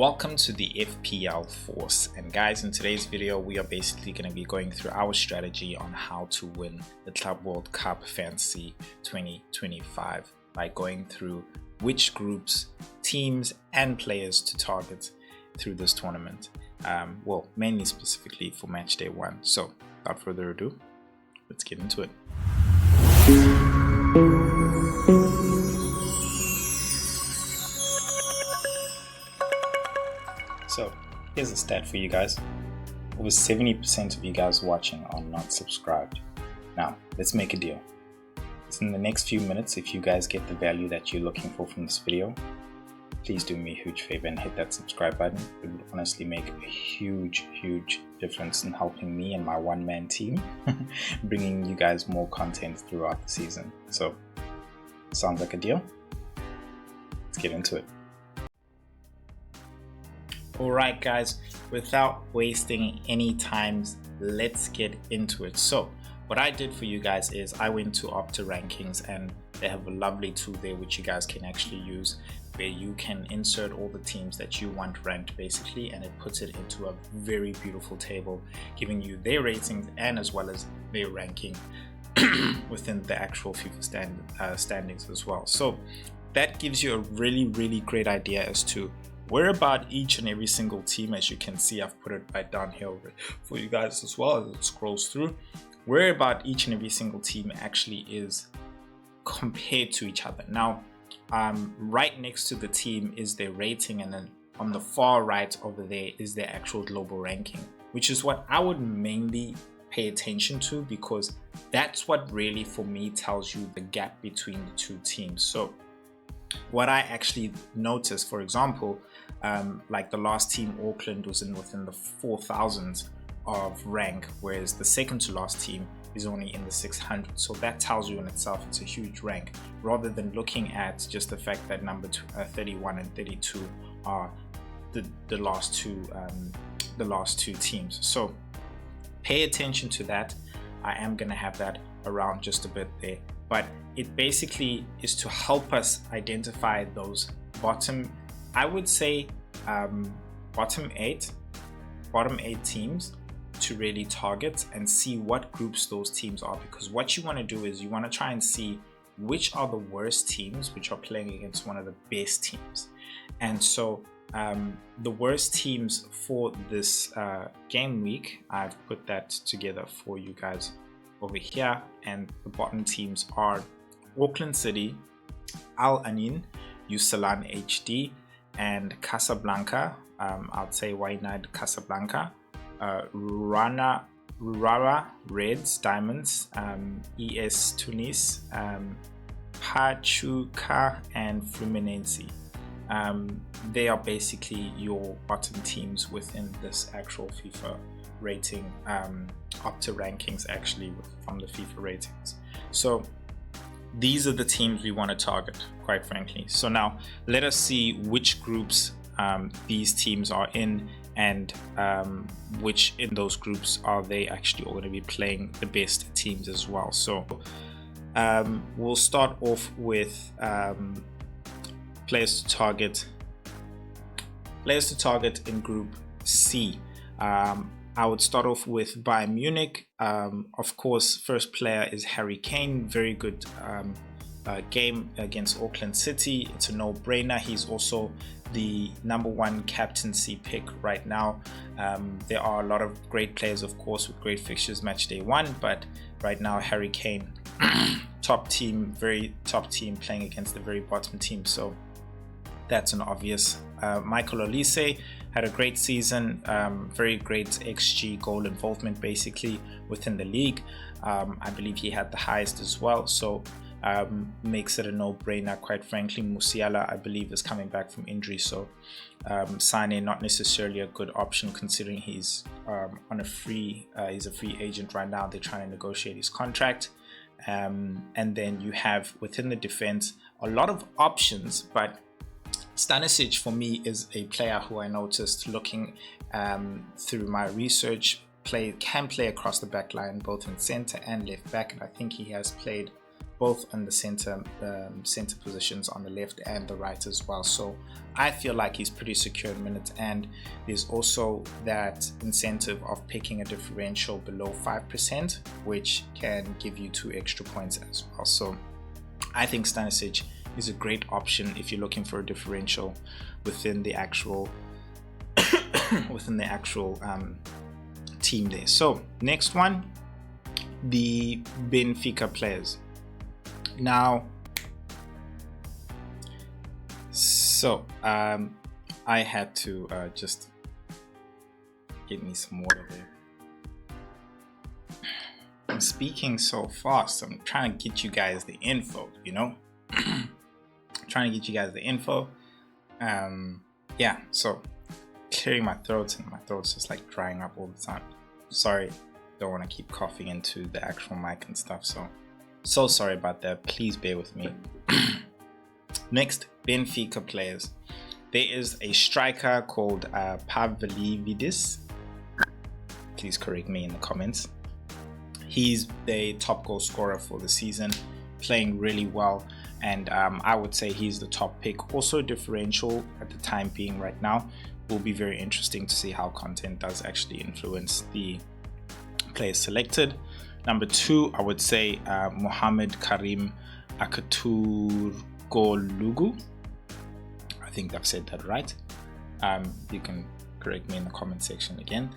Welcome to the FPL Force, and guys, in today's video we are basically going to be going through our strategy on how to win the Club World Cup Fantasy 2025 by going through which groups, teams and players to target through this tournament. Well, mainly specifically for match day 1. So without further ado, let's get into it. So here's a stat for you guys. Over 70% of you guys watching are not subscribed. Now, let's make a deal. So in the next few minutes, if you guys get the value that you're looking for from this video, please do me a huge favor and hit that subscribe button. It would honestly make a huge difference in helping me and my one-man team, bringing you guys more content throughout the season. So, sounds like a deal? Let's get into it. Alright guys, without wasting any time, let's get into it. So what I did for you guys is I went to Opta Rankings, and they have a lovely tool there which you guys can actually use, where you can insert all the teams that you want ranked basically, and it puts it into a very beautiful table giving you their ratings and as well as their ranking within the actual FIFA standings as well. So that gives you a really great idea as to where about each and every single team. As you can see, I've put it right down here for you guys as well as it scrolls through, where about each and every single team actually is compared to each other. Now, right next to the team is their rating, and then on the far right over there is their actual global ranking, which is what I would mainly pay attention to, because that's what really for me tells you the gap between the two teams. So what I actually noticed, for example, like the last team, Auckland, was within the 4,000s of rank, whereas the second to last team is only in the 600s. So that tells you in itself it's a huge rank, rather than looking at just the fact that number 31 and 32 are the last two teams. So pay attention to that. I am going to have that around just a bit there, but it basically is to help us identify those bottom, I would say bottom eight teams to really target and see what groups those teams are, because what you want to do is you want to try and see which are the worst teams which are playing against one of the best teams. And so the worst teams for this game week, I've put that together for you guys over here, and the bottom teams are Auckland City, Al Ain, Usalan HD, and Casablanca. I'd say Wynad Casablanca, Rara Reds Diamonds, ES Tunis, Pachuca, and Fluminense. They are basically your bottom teams within this actual FIFA rating, up to rankings actually from the FIFA ratings. So these are the teams we want to target, quite frankly. So now let us see which groups these teams are in, and which in those groups are they actually all going to be playing the best teams as well. So we'll start off with players to target in Group C. I would start off with Bayern Munich. Of course, first player is Harry Kane. Very good game against Auckland City. It's a no-brainer. He's also the #1 captaincy pick right now. There are a lot of great players, of course, with great fixtures match day 1, but right now Harry Kane, top team, very top team, playing against the very bottom team. So that's an obvious. Michael Olise had a great season, very great XG goal involvement basically within the league. I believe he had the highest as well, so makes it a no-brainer, quite frankly. Musiala, I believe, is coming back from injury, so Sane not necessarily a good option, considering he's on a he's a free agent right now. They're trying to negotiate his contract. And then you have within the defense a lot of options, but Stanisic for me is a player who I noticed looking through my research can play across the back line, both in center and left back, and I think he has played both on the center positions on the left and the right as well. So I feel like he's pretty secure in minutes, and there's also that incentive of picking a differential below 5%, which can give you 2 extra points as well. So I think Stanisic is a great option if you're looking for a differential within the actual team there. So next one, the Benfica players. Now, so I had to just get me some water there. I'm speaking so fast, I'm trying to get you guys the info, you know. Trying to get you guys the info. Yeah, so clearing my throat, and my throat's just like drying up all the time. Sorry, don't want to keep coughing into the actual mic and stuff, so sorry about that. Please bear with me. Next, Benfica players. There is a striker called Pavlidis. Please correct me in the comments. He's the top goal scorer for the season, playing really well, and I would say he's the top pick. Also differential at the time being right now. Will be very interesting to see how content does actually influence the players selected. Number 2, I would say Mohamed Karim Akaturgolugu. I think I've said that right. You can correct me in the comment section again.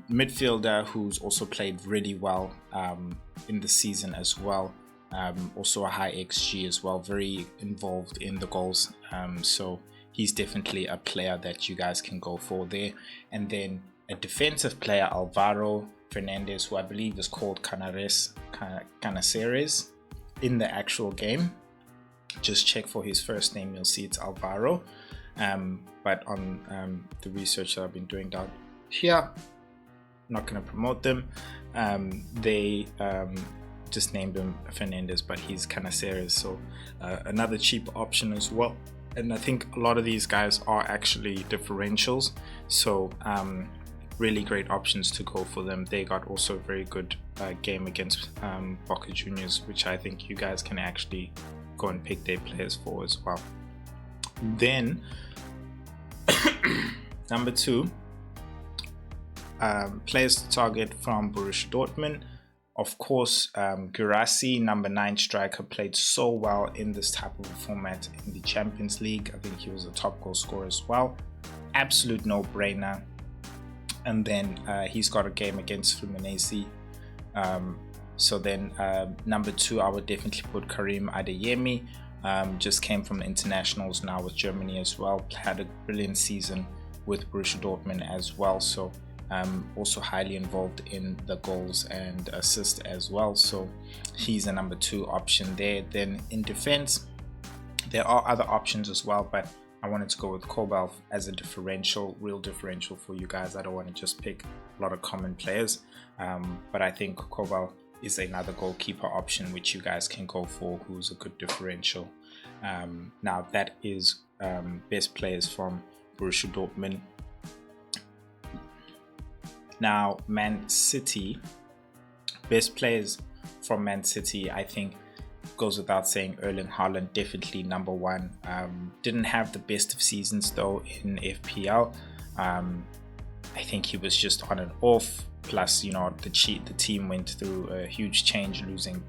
Midfielder who's also played really well in the season as well. Also a high XG as well, very involved in the goals. So he's definitely a player that you guys can go for there. And then a defensive player, Alvaro Fernandez, who I believe is called Canaceres in the actual game. Just check for his first name, you'll see it's Alvaro. But on the research that I've been doing down here, not going to promote them. They just named him Fernandez, but he's Canaceres, so another cheap option as well. And I think a lot of these guys are actually differentials, so really great options to go for them. They got also a very good game against Boca Juniors, which I think you guys can actually go and pick their players for as well. Then number 2, players to target from Borussia Dortmund. Of course, Guirassy, number 9 striker, played so well in this type of a format in the Champions League. I think he was a top goal scorer as well. Absolute no-brainer. And then he's got a game against Fluminense. So then number 2, I would definitely put Karim Adeyemi. Just came from the internationals now with Germany as well. Had a brilliant season with Borussia Dortmund as well. So also highly involved in the goals and assists as well. So he's a number 2 option there. Then in defense, there are other options as well, but I wanted to go with Kobel as a differential, real differential for you guys. I don't want to just pick a lot of common players, but I think Kobel is another goalkeeper option which you guys can go for, who's a good differential. Now that is best players from Borussia Dortmund. Now Man City, best players from Man City, I think goes without saying, Erling Haaland, definitely number 1. Didn't have the best of seasons though in FPL. I think he was just on and off. Plus, you know, the team went through a huge change, losing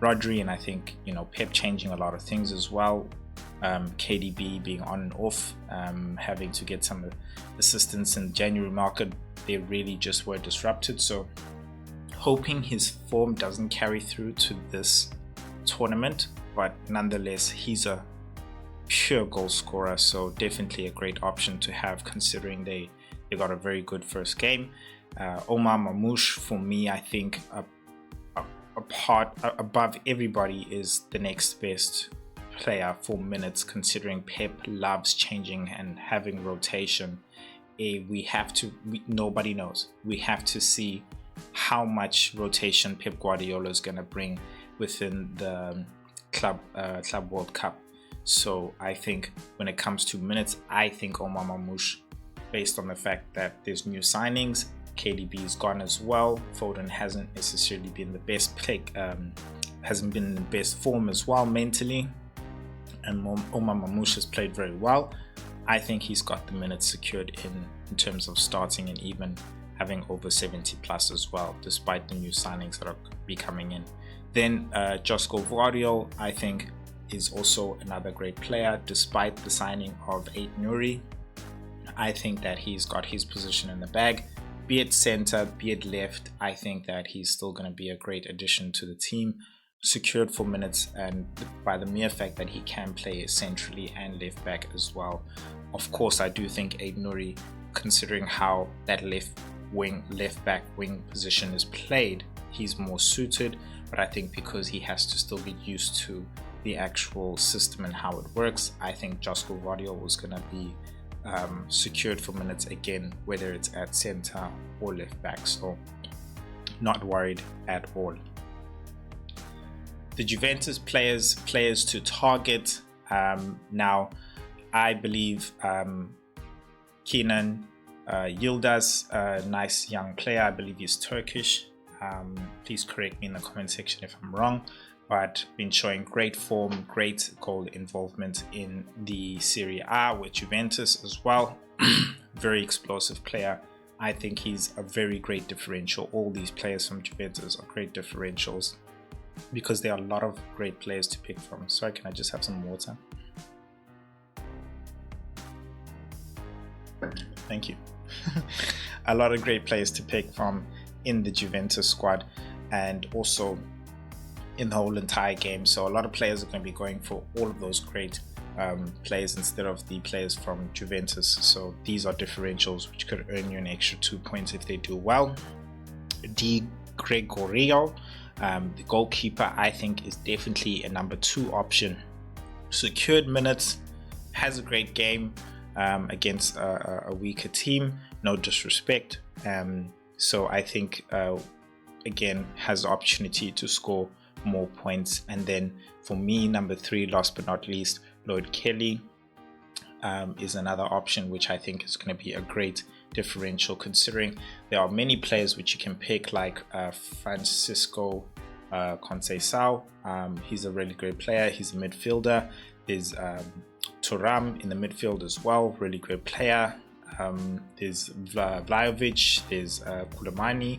Rodri, and I think, you know, Pep changing a lot of things as well. KDB being on and off, having to get some assistance in the January market. They really just were disrupted. So hoping his form doesn't carry through to this tournament, but nonetheless he's a pure goal scorer, so definitely a great option to have, considering they got a very good first game. Omar Mamouche, for me, I think above everybody is the next best player for minutes, considering Pep loves changing and having rotation. Nobody knows. We have to see how much rotation Pep Guardiola is going to bring within the Club World Cup. So I think when it comes to minutes, I think Omar Mamouche, based on the fact that there's new signings, KDB is gone as well. Foden hasn't necessarily been the best pick, hasn't been in the best form as well mentally, and Omar Mamouche has played very well. I think he's got the minutes secured in terms of starting and even having over 70 plus as well, despite the new signings that are be coming in. Then Josko Vardio, I think, is also another great player, despite the signing of Aït-Nouri. I think that he's got his position in the bag, be it center, be it left. I think that he's still going to be a great addition to the team, secured for minutes, and by the mere fact that he can play centrally and left back as well. Of course, I do think Aït-Nouri, considering how that left back wing position is played, he's more suited. But I think because he has to still get used to the actual system and how it works, I think Josko Vardio was going to be secured for minutes again, whether it's at center or left back. So not worried at all. The Juventus players to target now, I believe Kenan Yildiz, a nice young player. I believe he's Turkish. Please correct me in the comment section if I'm wrong, but been showing great form, great goal involvement in the Serie A with Juventus as well. Very explosive player. I think he's a very great differential. All these players from Juventus are great differentials because there are a lot of great players to pick from. Sorry, can I just have some water? Thank you. A lot of great players to pick from in the Juventus squad and also in the whole entire game. So a lot of players are going to be going for all of those great players instead of the players from Juventus. So these are differentials which could earn you an extra 2 points if they do well. Di Gregorio, the goalkeeper, I think is definitely a number 2 option. Secured minutes, has a great game against a weaker team, no disrespect. So I think again has the opportunity to score more points. And then for me, number 3, last but not least, Lloyd Kelly is another option which I think is going to be a great differential, considering there are many players which you can pick, like Francisco Conceição. He's a really great player. He's a midfielder. There's Thuram in the midfield as well, really great player. There's Vlahovic, there's Koulibaly,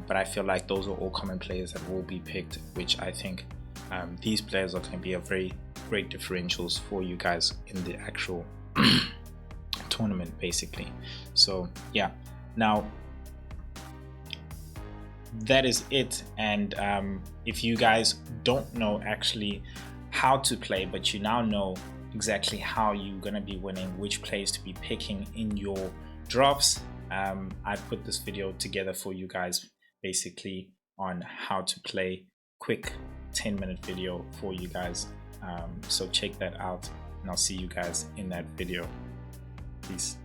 but I feel like those are all common players that will be picked, which I think these players are going to be a very great differentials for you guys in the actual tournament, basically. So yeah, now that is it. And if you guys don't know actually how to play, but you now know exactly how you're going to be winning, which players to be picking in your drafts, I put this video together for you guys basically on how to play. Quick 10-minute video for you guys, so check that out and I'll see you guys in that video. Peace.